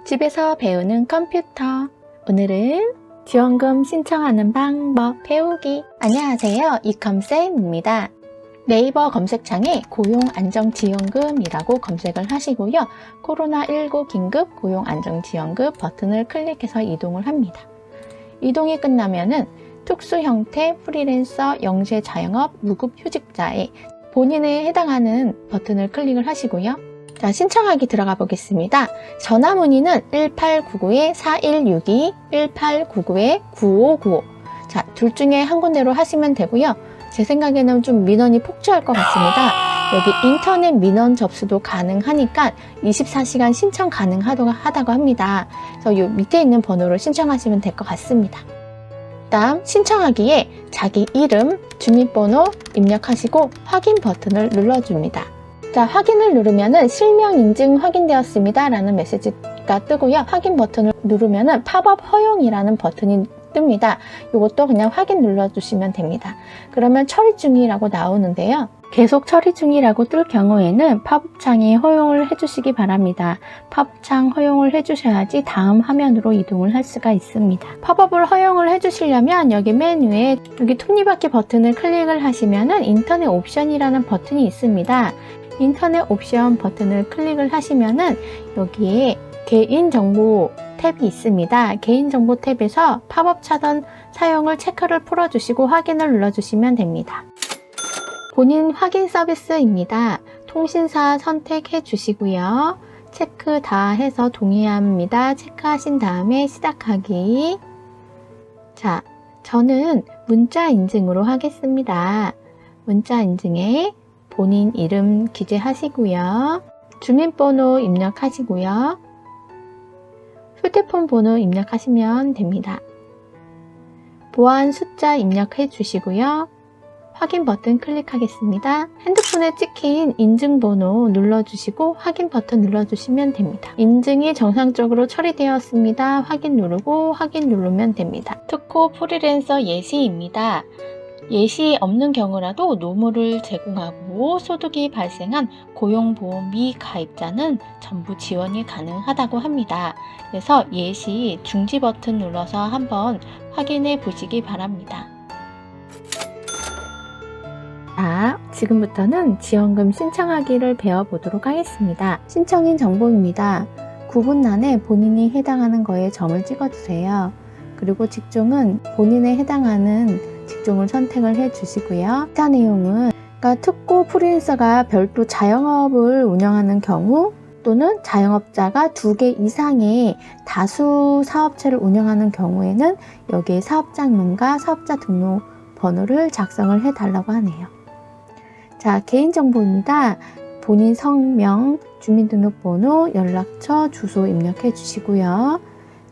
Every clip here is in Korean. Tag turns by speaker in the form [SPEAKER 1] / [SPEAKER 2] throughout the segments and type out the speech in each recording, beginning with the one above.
[SPEAKER 1] 집에서 배우는 컴퓨터. 오늘은 지원금 신청하는 방법 배우기. 안녕하세요, 이컴쌤입니다. 네이버 검색창에 고용안정지원금이라고 검색을 하시고요. 코로나19 긴급 고용안정지원금 버튼을 클릭해서 이동을 합니다. 이동이 끝나면은 특수 형태 프리랜서 영세 자영업 무급휴직자에 본인에 해당하는 버튼을 클릭을 하시고요. 자, 신청하기 들어가 보겠습니다. 전화 문의는 1899-4162, 1899-9595. 자, 둘 중에 한 군데로 하시면 되고요. 제 생각에는 좀 민원이 폭주할 것 같습니다. 여기 인터넷 민원 접수도 가능하니까 24시간 신청 가능하다고 합니다. 그래서 요 밑에 있는 번호로 신청하시면 될 것 같습니다. 다음 신청하기에 자기 이름, 주민번호 입력하시고 확인 버튼을 눌러줍니다. 자, 확인을 누르면은 실명 인증 확인되었습니다 라는 메시지가 뜨고요. 확인 버튼을 누르면은 팝업 허용이라는 버튼이 뜹니다. 이것도 그냥 확인 눌러주시면 됩니다. 그러면 처리 중이라고 나오는데요. 계속 처리 중이라고 뜰 경우에는 팝업창에 허용을 해주시기 바랍니다. 팝업창 허용을 해주셔야지 다음 화면으로 이동을 할 수가 있습니다. 팝업을 허용을 해주시려면 여기 메뉴에 여기 톱니바퀴 버튼을 클릭을 하시면은 인터넷 옵션이라는 버튼이 있습니다. 인터넷 옵션 버튼을 클릭을 하시면은 여기에 개인정보 탭이 있습니다. 개인정보 탭에서 팝업 차단 사용을 체크를 풀어주시고 확인을 눌러주시면 됩니다. 본인 확인 서비스입니다. 통신사 선택해 주시고요. 체크 다 해서 동의합니다. 체크하신 다음에 시작하기. 자, 저는 문자 인증으로 하겠습니다. 문자 인증에 본인 이름 기재하시고요. 주민번호 입력하시고요. 휴대폰 번호 입력하시면 됩니다. 보안 숫자 입력해 주시고요. 확인 버튼 클릭하겠습니다. 핸드폰에 찍힌 인증번호 눌러주시고 확인 버튼 눌러주시면 됩니다. 인증이 정상적으로 처리되었습니다. 확인 누르고 확인 누르면 됩니다. 특호 프리랜서 예시입니다. 예시 없는 경우라도 노무를 제공하고 소득이 발생한 고용보험 미가입자는 전부 지원이 가능하다고 합니다. 그래서 예시 중지 버튼 눌러서 한번 확인해 보시기 바랍니다. 자, 지금부터는 지원금 신청하기를 배워보도록 하겠습니다. 신청인 정보입니다. 구분란에 본인이 해당하는 거에 점을 찍어주세요. 그리고 직종은 본인에 해당하는 직종을 선택을 해 주시고요. 기타 내용은 특고 프리랜서가 별도 자영업을 운영하는 경우 또는 자영업자가 2개 이상의 다수 사업체를 운영하는 경우에는 여기에 사업장명과 사업자 등록 번호를 작성을 해 달라고 하네요. 자, 개인정보입니다. 본인 성명, 주민등록번호, 연락처, 주소 입력해 주시고요.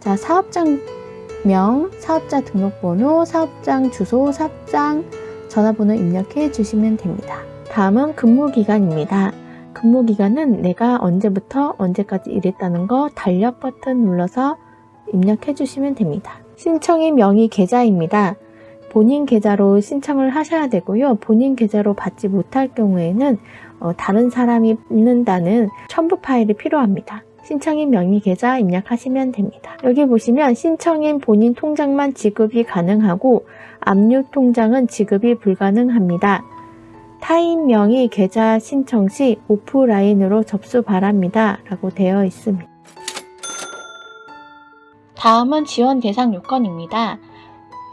[SPEAKER 1] 자, 사업장명, 사업자 등록번호, 사업장 주소, 사업장 전화번호 입력해 주시면 됩니다. 다음은 근무기간입니다. 근무기간은 내가 언제부터 언제까지 일했다는 거 달력 버튼 눌러서 입력해 주시면 됩니다. 신청인 명의 계좌입니다. 본인 계좌로 신청을 하셔야 되고요. 본인 계좌로 받지 못할 경우에는 다른 사람이 입는다는 첨부 파일이 필요합니다. 신청인 명의 계좌 입력하시면 됩니다. 여기 보시면 신청인 본인 통장만 지급이 가능하고 압류 통장은 지급이 불가능합니다. 타인 명의 계좌 신청 시 오프라인으로 접수 바랍니다 라고 되어 있습니다. 다음은 지원 대상 요건입니다.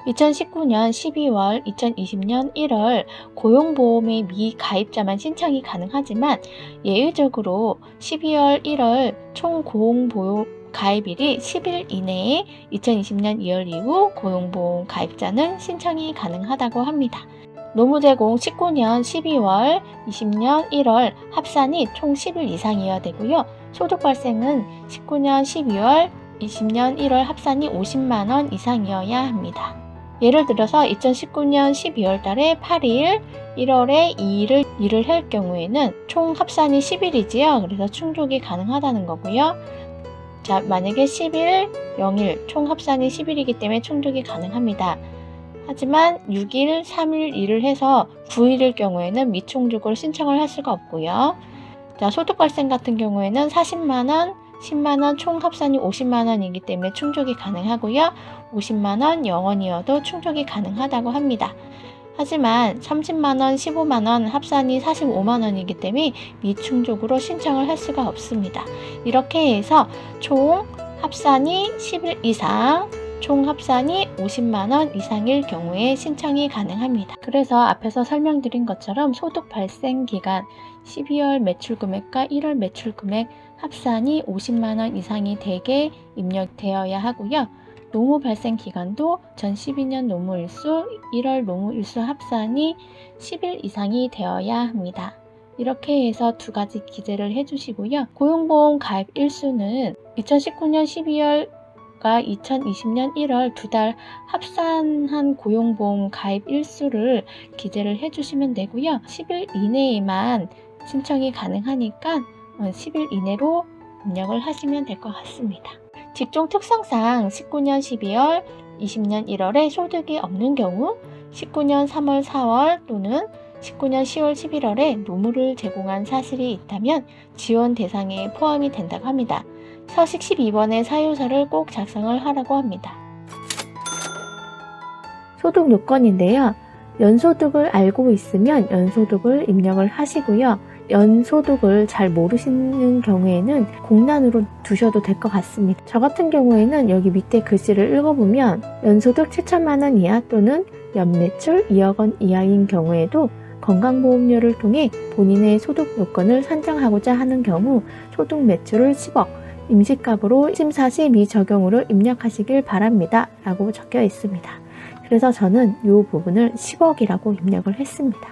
[SPEAKER 1] 2019년 12월, 2020년 1월 고용보험의 미가입자만 신청이 가능하지만 예외적으로 12월, 1월 총 고용보험 가입일이 10일 이내에 2020년 2월 이후 고용보험 가입자는 신청이 가능하다고 합니다. 노무제공 19년 12월, 20년 1월 합산이 총 10일 이상이어야 되고요. 소득 발생은 19년 12월, 20년 1월 합산이 50만원 이상이어야 합니다. 예를 들어서 2019년 12월 달에 8일, 1월에 2일을 일을 할 경우에는 총 합산이 10일이지요. 그래서 충족이 가능하다는 거고요. 자, 만약에 10일, 0일, 총 합산이 10일이기 때문에 충족이 가능합니다. 하지만 6일, 3일 일을 해서 9일일 경우에는 미충족으로 신청을 할 수가 없고요. 자, 소득 발생 같은 경우에는 40만원, 10만원 총 합산이 50만원이기 때문에 충족이 가능하고요. 50만원 영원이어도 충족이 가능하다고 합니다. 하지만 30만원, 15만원 합산이 45만원이기 때문에 미충족으로 신청을 할 수가 없습니다. 이렇게 해서 총 합산이 10일 이상, 총 합산이 50만원 이상일 경우에 신청이 가능합니다. 그래서 앞에서 설명드린 것처럼 소득 발생 기간 12월 매출 금액과 1월 매출 금액 합산이 50만원 이상이 되게 입력되어야 하고요. 노무 발생 기간도 2012년 노무일수, 1월 노무일수 합산이 10일 이상이 되어야 합니다. 이렇게 해서 두 가지 기재를 해주시고요. 고용보험 가입 일수는 2019년 12월과 2020년 1월 두 달 합산한 고용보험 가입 일수를 기재를 해주시면 되고요. 10일 이내에만 신청이 가능하니까 10일 이내로 입력을 하시면 될 것 같습니다. 직종 특성상 19년 12월, 20년 1월에 소득이 없는 경우 19년 3월, 4월 또는 19년 10월, 11월에 노무를 제공한 사실이 있다면 지원 대상에 포함이 된다고 합니다. 서식 12번의 사유서를 꼭 작성을 하라고 합니다. 소득 요건인데요. 연소득을 알고 있으면 연소득을 입력을 하시고요. 연소득을 잘 모르시는 경우에는 공란으로 두셔도 될 것 같습니다. 저 같은 경우에는 여기 밑에 글씨를 읽어보면 연소득 7천만원 이하 또는 연매출 2억 원 이하인 경우에도 건강보험료를 통해 본인의 소득 요건을 산정하고자 하는 경우 소득 매출을 10억, 임시값으로 심사 시 미적용으로 입력하시길 바랍니다. 라고 적혀 있습니다. 그래서 저는 이 부분을 10억이라고 입력을 했습니다.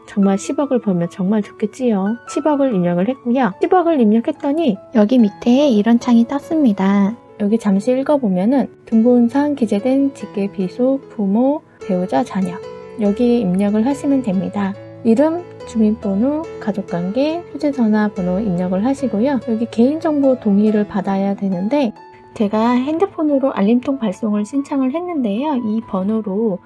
[SPEAKER 1] 정말 10억을 벌면 정말 좋겠지요. 10억을 입력을 했고요. 10억을 입력했더니 여기 밑에 이런 창이 떴습니다. 여기 잠시 읽어보면은 등본상 기재된 직계 비속, 부모, 배우자, 자녀 여기에 입력을 하시면 됩니다. 이름, 주민번호, 가족관계, 휴대전화번호 입력을 하시고요. 여기 개인정보 동의를 받아야 되는데 제가 핸드폰으로 알림톡 발송을 신청을 했는데요. 이 번호로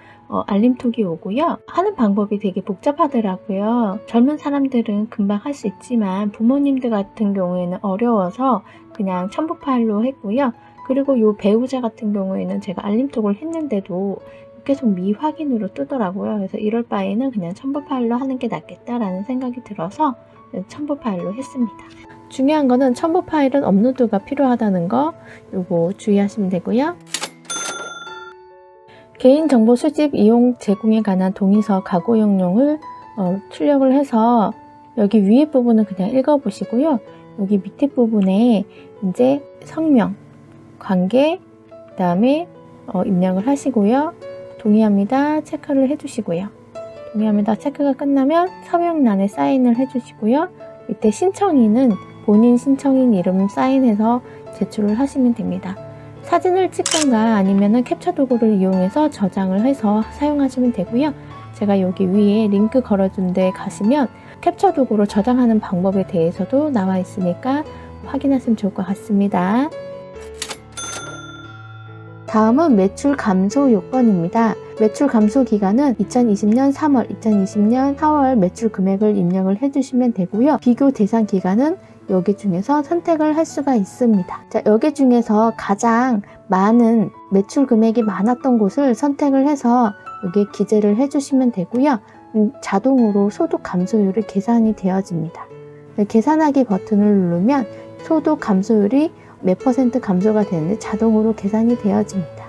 [SPEAKER 1] 알림톡이 오고요. 하는 방법이 되게 복잡하더라고요. 젊은 사람들은 금방 할 수 있지만 부모님들 같은 경우에는 어려워서 그냥 첨부 파일로 했고요. 그리고 이 배우자 같은 경우에는 제가 알림톡을 했는데도 계속 미확인으로 뜨더라고요. 그래서 이럴 바에는 그냥 첨부 파일로 하는 게 낫겠다라는 생각이 들어서 첨부 파일로 했습니다. 중요한 거는 첨부 파일은 업로드가 필요하다는 거 요거 주의하시면 되고요. 개인정보 수집, 이용, 제공에 관한 동의서 가고용령을 출력을 해서 여기 위에 부분은 그냥 읽어보시고요. 여기 밑에 부분에 이제 성명, 관계, 그 다음에 입력을 하시고요. 동의합니다. 체크를 해주시고요. 동의합니다. 체크가 끝나면 서명란에 사인을 해주시고요. 밑에 신청인은 본인 신청인 이름 사인해서 제출을 하시면 됩니다. 사진을 찍던가 아니면 캡처 도구를 이용해서 저장을 해서 사용하시면 되고요. 제가 여기 위에 링크 걸어준 데 가시면 캡처 도구로 저장하는 방법에 대해서도 나와 있으니까 확인하시면 좋을 것 같습니다. 다음은 매출 감소 요건입니다. 매출 감소 기간은 2020년 3월, 2020년 4월 매출 금액을 입력을 해주시면 되고요. 비교 대상 기간은 여기 중에서 선택을 할 수가 있습니다. 자, 여기 중에서 가장 많은 매출 금액이 많았던 곳을 선택을 해서 여기에 기재를 해주시면 되고요. 자동으로 소득 감소율이 계산이 되어집니다. 계산하기 버튼을 누르면 소득 감소율이 몇 % 감소가 되는데 자동으로 계산이 되어집니다.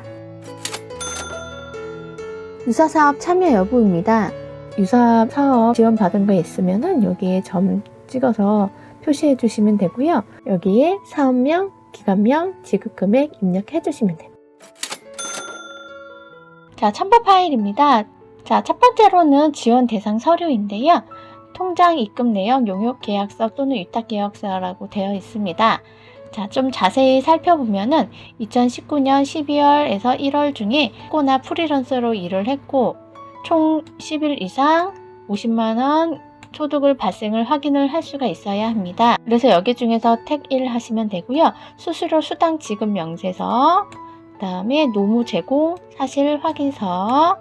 [SPEAKER 1] 유사사업 참여 여부입니다. 유사사업 지원받은 거 있으면 여기에 점 찍어서 표시해 주시면 되고요. 여기에 사업명, 기간명, 지급금액 입력해 주시면 됩니다. 자, 첨부 파일입니다. 자, 첫 번째로는 지원 대상 서류인데요. 통장 입금 내역, 용역 계약서 또는 위탁 계약서라고 되어 있습니다. 자, 좀 자세히 살펴보면은 2019년 12월에서 1월 중에 코나 프리랜서로 일을 했고 총 10일 이상 50만원 소득을 발생을 확인을 할 수가 있어야 합니다. 그래서 여기 중에서 택 1 하시면 되고요. 수수료 수당 지급 명세서, 그 다음에 노무 제공 사실 확인서,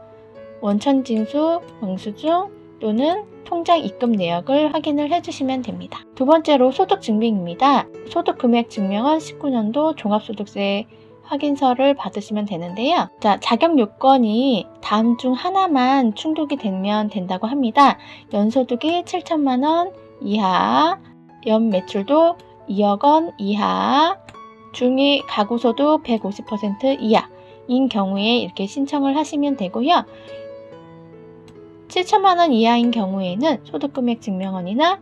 [SPEAKER 1] 원천 징수 영수증 또는 통장 입금 내역을 확인을 해주시면 됩니다. 두 번째로 소득 증빙입니다. 소득 금액 증명은 19년도 종합소득세 확인서를 받으시면 되는데요. 자, 자격 요건이 다음 중 하나만 충족이 되면 된다고 합니다. 연소득이 7천만 원 이하, 연매출도 2억 원 이하, 중위 가구소득 150% 이하인 경우에 이렇게 신청을 하시면 되고요. 7천만 원 이하인 경우에는 소득금액 증명원이나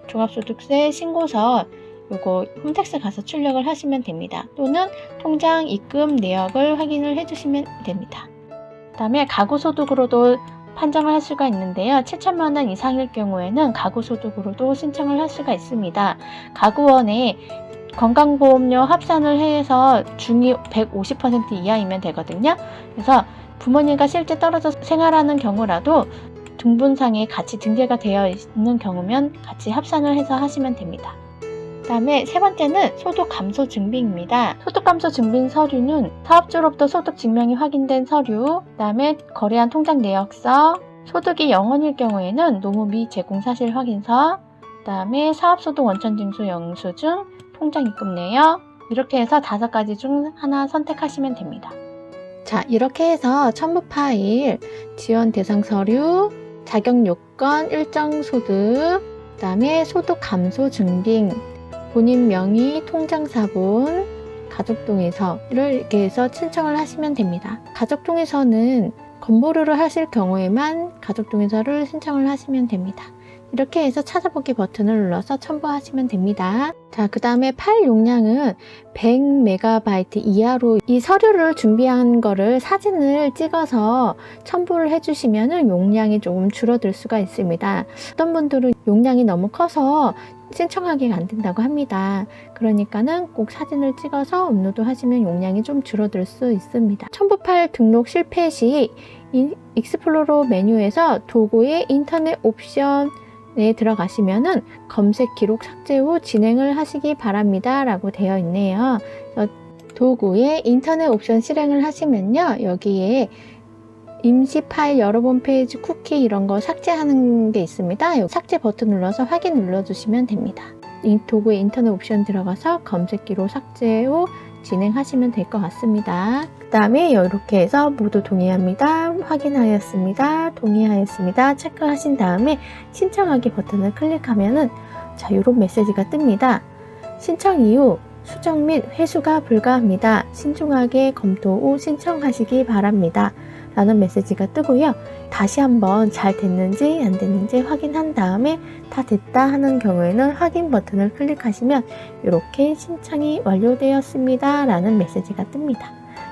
[SPEAKER 1] 종합소득세 신고서 요거 홈택스 가서 출력을 하시면 됩니다. 또는 통장 입금 내역을 확인을 해주시면 됩니다. 그 다음에 가구소득으로도 판정을 할 수가 있는데요. 7천만 원 이상일 경우에는 가구소득으로도 신청을 할 수가 있습니다. 가구원에 건강보험료 합산을 해서 중위 150% 이하이면 되거든요. 그래서 부모님과 실제 떨어져 생활하는 경우라도 등본상에 같이 등재가 되어 있는 경우면 같이 합산을 해서 하시면 됩니다. 그 다음에 세 번째는 소득 감소 증빙입니다. 소득 감소 증빙 서류는 사업주로부터 소득 증명이 확인된 서류, 그 다음에 거래한 통장 내역서, 소득이 0원일 경우에는 노무 미제공 사실 확인서, 그 다음에 사업소득 원천징수 영수증, 통장 입금 내역, 이렇게 해서 5가지 중 하나 선택하시면 됩니다. 자, 이렇게 해서 첨부 파일, 지원 대상 서류, 자격 요건, 일정 소득, 그 다음에 소득 감소 증빙, 본인 명의 통장사본, 가족동의서를 이렇게 해서 신청을 하시면 됩니다. 가족동의서는 건보료를 하실 경우에만 가족동의서를 신청을 하시면 됩니다. 이렇게 해서 찾아보기 버튼을 눌러서 첨부하시면 됩니다. 자, 그 다음에 파일 용량은 100MB 이하로 이 서류를 준비한 거를 사진을 찍어서 첨부를 해주시면 용량이 조금 줄어들 수가 있습니다. 어떤 분들은 용량이 너무 커서 신청하기가 안 된다고 합니다. 그러니까는 꼭 사진을 찍어서 업로드 하시면 용량이 좀 줄어들 수 있습니다. 첨부 파일 등록 실패 시 익스플로러 메뉴에서 도구의 인터넷 옵션 에 들어가시면은 검색 기록 삭제 후 진행을 하시기 바랍니다 라고 되어 있네요. 도구의 인터넷 옵션 실행을 하시면요, 여기에 임시 파일 여러 번 페이지 쿠키 이런 거 삭제하는 게 있습니다. 삭제 버튼 눌러서 확인 눌러주시면 됩니다. 이 도구의 인터넷 옵션 들어가서 검색 기록 삭제 후 진행하시면 될 것 같습니다. 그 다음에 이렇게 해서 모두 동의합니다, 확인하였습니다, 동의하였습니다 체크하신 다음에 신청하기 버튼을 클릭하면은 자, 이런 메시지가 뜹니다. 신청 이후 수정 및 회수가 불가합니다. 신중하게 검토 후 신청하시기 바랍니다 라는 메시지가 뜨고요. 다시 한번 잘 됐는지 안 됐는지 확인한 다음에 다 됐다 하는 경우에는 확인 버튼을 클릭하시면 이렇게 신청이 완료되었습니다 라는 메시지가 뜹니다.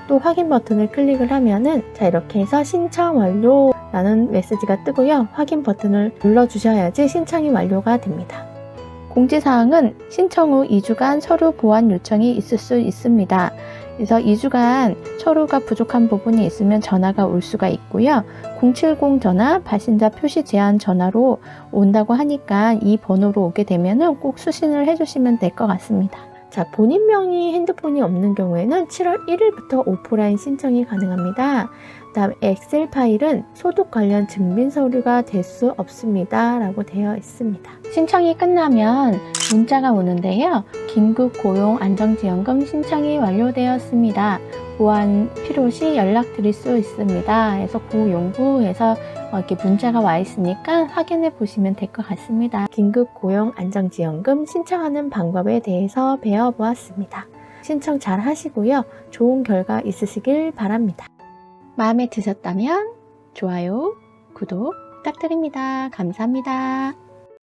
[SPEAKER 1] 또 확인 버튼을 클릭을 하면은 자, 이렇게 해서 신청 완료 라는 메시지가 뜨고요. 확인 버튼을 눌러주셔야지 신청이 완료가 됩니다. 공지사항은 신청 후 2주간 서류 보완 요청이 있을 수 있습니다. 그래서 2주간 서류가 부족한 부분이 있으면 전화가 올 수가 있고요. 070 전화, 발신자 표시 제한 전화로 온다고 하니까 이 번호로 오게 되면 꼭 수신을 해주시면 될 것 같습니다. 자, 본인 명의 핸드폰이 없는 경우에는 7월 1일부터 오프라인 신청이 가능합니다. 다음 엑셀 파일은 소득 관련 증빙 서류가 될 수 없습니다 라고 되어 있습니다. 신청이 끝나면 문자가 오는데요. 긴급 고용 안정지원금 신청이 완료되었습니다. 보완 필요시 연락드릴 수 있습니다. 그래서 고용부에서 이렇게 문자가 와 있으니까 확인해 보시면 될 것 같습니다. 긴급 고용 안정지원금 신청하는 방법에 대해서 배워보았습니다. 신청 잘 하시고요. 좋은 결과 있으시길 바랍니다. 마음에 드셨다면 좋아요, 구독 부탁드립니다. 감사합니다.